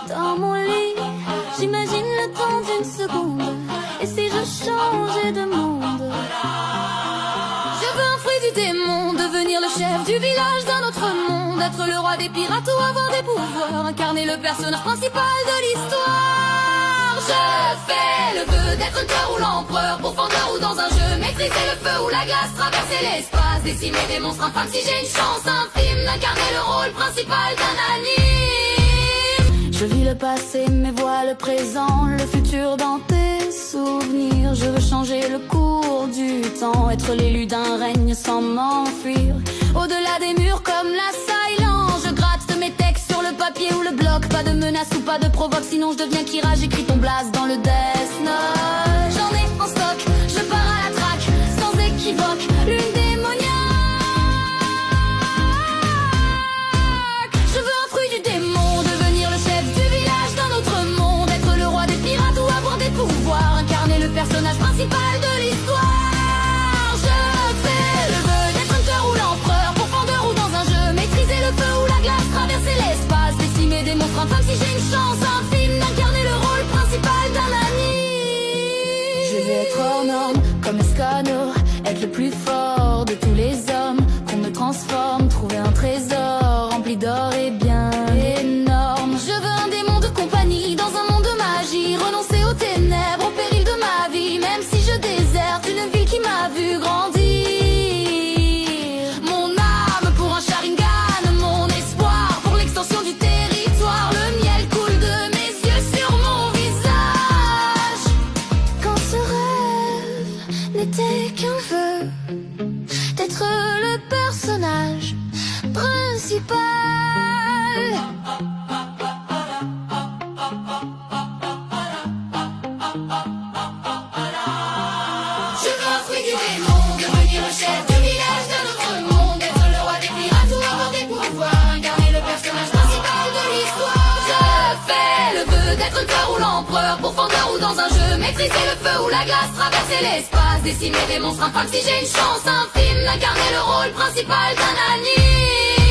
Dans mon lit, j'imagine le temps d'une seconde. Et si je changeais de monde? Je veux un fruit du démon, devenir le chef du village d'un autre monde, être le roi des pirates ou avoir des pouvoirs, incarner le personnage principal de l'histoire. Je fais le vœu d'être un cœur ou l'empereur, pourfendeur ou dans un jeu, maîtriser le feu ou la glace, traverser l'espace, décimer des monstres infâmes si j'ai une chance infime d'incarner le rôle principal d'un anime. Je vis le passé mais vois le présent, le futur dans tes souvenirs. Je veux changer le cours du temps, être l'élu d'un règne sans m'enfuir. Au-delà des murs comme la silence, je gratte mes textes sur le papier ou le bloc. Pas de menace ou pas de provoque, sinon je deviens Kira, j'écris ton blast dans le Death Note. J'en ai en stock, je pars à la traque, sans équivoque, lune démoniaque. Je veux un fruit du démon, devenir le chef du village d'un autre monde, être le roi des pirates ou avoir des pouvoirs, incarner le personnage principal de l'histoire. Je fais le vœu d'être un cœur ou l'empereur, pourfendeur ou dans un jeu, maîtriser le feu ou la glace, traverser l'espace, décimer des monstres infâmes si j'ai une chance infime d'incarner le rôle principal d'un anime. Je vais être hors norme comme Escano, être le plus fort de tous les hommes, qu'on me transforme, trouver un trésor rempli d'or et bien énorme. Je veux un démon de compagnie dans un monde de magie, renoncer aux ténèbres, au péril de ma vie, même si je déserte une ville qui m'a vu grandir. Mon âme pour un Sharingan, mon espoir pour l'extension du territoire. Le miel coule de mes yeux sur mon visage. Quand ce rêve n'était qu'un vœu d'être le personnage principal. Je veux un fruit du démon, devenir le chef du village d'un autre monde, être le roi des pirates ou avoir des pouvoirs, incarner le personnage principal de l'histoire. Je fais le vœu d'être un cœur ou l'empereur, pourfendeur ou dans un jeu, maîtriser le feu ou la glace, traverser l'espace, décimer des monstres infâmes si j'ai une chance infime d'incarner le rôle principal d'un anime.